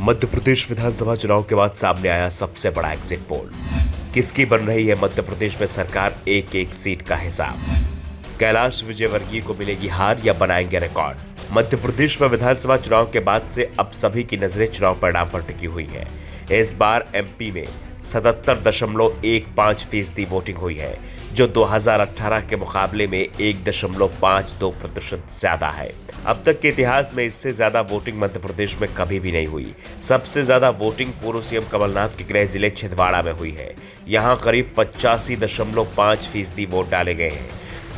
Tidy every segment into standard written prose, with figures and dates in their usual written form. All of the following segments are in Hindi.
मध्य प्रदेश विधानसभा चुनाव के बाद सामने आया सबसे बड़ा एग्जिट पोल। किसकी बन रही है मध्य प्रदेश में सरकार, एक एक सीट का हिसाब। कैलाश विजयवर्गीय को मिलेगी हार या बनाएंगे रिकॉर्ड। मध्य प्रदेश में विधानसभा चुनाव के बाद से अब सभी की नजरें चुनाव परिणाम पर टिकी हुई है। इस बार एमपी में 77.15% वोटिंग हुई है, जो 2018 के मुकाबले में 1.52% ज्यादा है। अब तक के इतिहास में इससे ज्यादा वोटिंग मध्य प्रदेश में कभी भी नहीं हुई। सबसे ज्यादा वोटिंग पूर्व सीएम कमलनाथ के गृह जिले छिंदवाड़ा में हुई है। यहां करीब 85.5% वोट डाले गए हैं।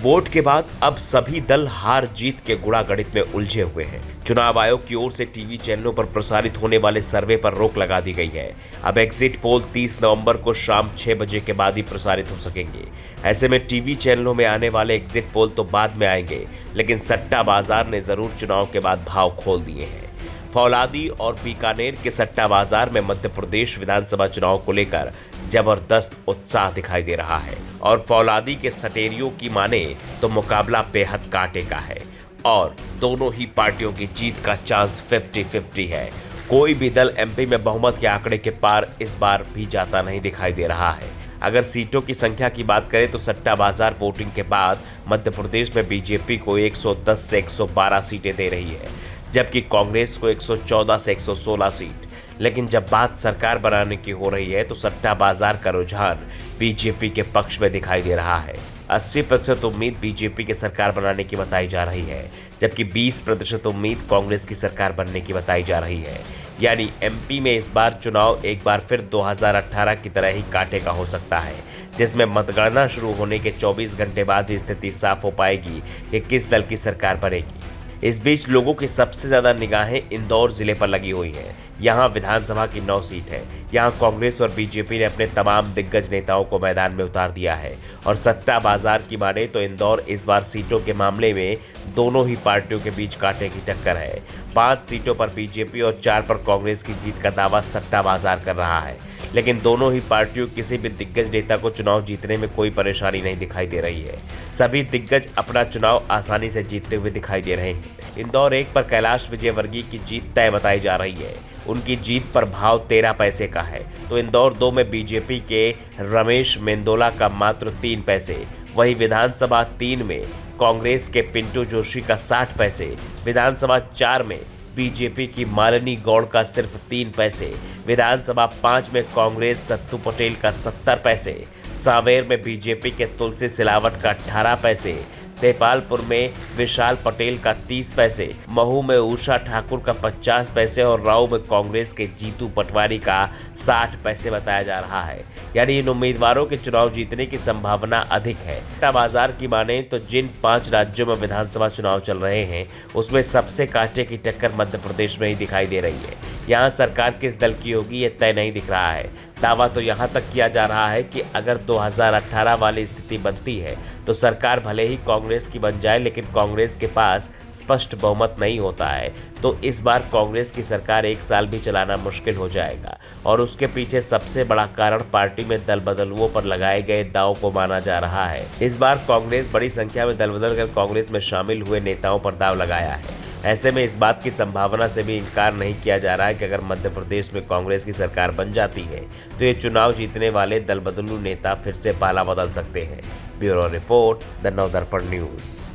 वोट के बाद अब सभी दल हार जीत के गुणागणित में उलझे हुए हैं। चुनाव आयोग की ओर से टीवी चैनलों पर प्रसारित होने वाले सर्वे पर रोक लगा दी गई है। अब एग्जिट पोल 30 नवंबर को शाम 6 बजे के बाद ही प्रसारित हो सकेंगे। ऐसे में टीवी चैनलों में आने वाले एग्जिट पोल तो बाद में आएंगे, लेकिन सट्टा बाजार ने जरूर चुनाव के बाद भाव खोल दिए हैं। फौलादी और बीकानेर के सट्टा बाजार में मध्य प्रदेश विधानसभा चुनाव को लेकर जबरदस्त उत्साह दिखाई दे रहा है और फौलादी के सटेरियों की माने तो मुकाबला बेहद कांटे का है और दोनों ही पार्टियों की जीत का चांस 50-50 है। कोई भी दल एमपी में बहुमत के आंकड़े के पार इस बार भी जाता नहीं दिखाई दे रहा है। अगर सीटों की संख्या की बात करें तो सट्टा बाजार वोटिंग के बाद मध्य प्रदेश में बीजेपी को 110 से 112 सीटें दे रही है, जबकि कांग्रेस को 114 से 116 सीट। लेकिन जब बात सरकार बनाने की हो रही है तो सट्टा बाजार का रुझान बीजेपी के पक्ष में दिखाई दे रहा है। 80% उम्मीद बीजेपी की सरकार बनाने की बताई जा रही है, जबकि 20% उम्मीद कांग्रेस की सरकार बनने की बताई जा रही है। यानी एमपी में इस बार चुनाव एक बार फिर 2018 की तरह ही कांटे का हो सकता है, जिसमें मतगणना शुरू होने के 24 घंटे बाद ही स्थिति साफ हो पाएगी कि किस दल की सरकार बनेगी। इस बीच लोगों की सबसे ज्यादा निगाहें इंदौर जिले पर लगी हुई हैं। यहां विधानसभा की 9 सीट है। यहां कांग्रेस और बीजेपी ने अपने तमाम दिग्गज नेताओं को मैदान में उतार दिया है और सट्टा बाजार की माने तो इंदौर इस बार सीटों के मामले में दोनों ही पार्टियों के बीच कांटे की टक्कर है। 5 सीटों पर बीजेपी और 4 पर कांग्रेस की जीत का दावा सट्टा बाजार कर रहा है, लेकिन दोनों ही पार्टियों किसी भी दिग्गज नेता को चुनाव जीतने में कोई परेशानी नहीं दिखाई दे रही है। सभी दिग्गज अपना चुनाव आसानी से जीतते हुए दिखाई दे रहे हैं। इंदौर 1 पर कैलाश विजयवर्गीय की जीत तय बताई जा रही है। उनकी जीत पर भाव 13 पैसे का है, तो इंदौर 2 में बीजेपी के रमेश मेंदोला का मात्र 3 पैसे। वहीं विधानसभा 3 में कांग्रेस के पिंटू जोशी का 60 पैसे, विधानसभा 4 में बीजेपी की मालिनी गौड़ का सिर्फ 3 पैसे, विधानसभा 5 में कांग्रेस सत्तू पटेल का 70 पैसे, सांवेर में बीजेपी के तुलसी सिलावट का 18 पैसे, देपालपुर में विशाल पटेल का 30 पैसे, महू में उषा ठाकुर का 50 पैसे और राव में कांग्रेस के जीतू पटवारी का 60 पैसे बताया जा रहा है। यानी इन उम्मीदवारों के चुनाव जीतने की संभावना अधिक है। सट्टा बाजार की माने तो जिन 5 राज्यों में विधानसभा चुनाव चल रहे हैं उसमें सबसे कांटे की टक्कर मध्य प्रदेश में ही दिखाई दे रही है। यहाँ सरकार किस दल की होगी ये तय नहीं दिख रहा है। दावा तो यहाँ तक किया जा रहा है कि अगर 2018 वाली स्थिति बनती है तो सरकार भले ही कांग्रेस की बन जाए, लेकिन कांग्रेस के पास स्पष्ट बहुमत नहीं होता है, तो इस बार कांग्रेस की सरकार 1 साल भी चलाना मुश्किल हो जाएगा। और उसके पीछे सबसे बड़ा कारण पार्टी में दल बदलुओं पर लगाए गए दाव को माना जा रहा है। इस बार कांग्रेस बड़ी संख्या में दल बदल कर कांग्रेस में शामिल हुए नेताओं पर दाव लगाया है। ऐसे में इस बात की संभावना से भी इनकार नहीं किया जा रहा है कि अगर मध्य प्रदेश में कांग्रेस की सरकार बन जाती है तो ये चुनाव जीतने वाले दल बदलू नेता फिर से पाला बदल सकते हैं। Bureau report, the Navdarpan news.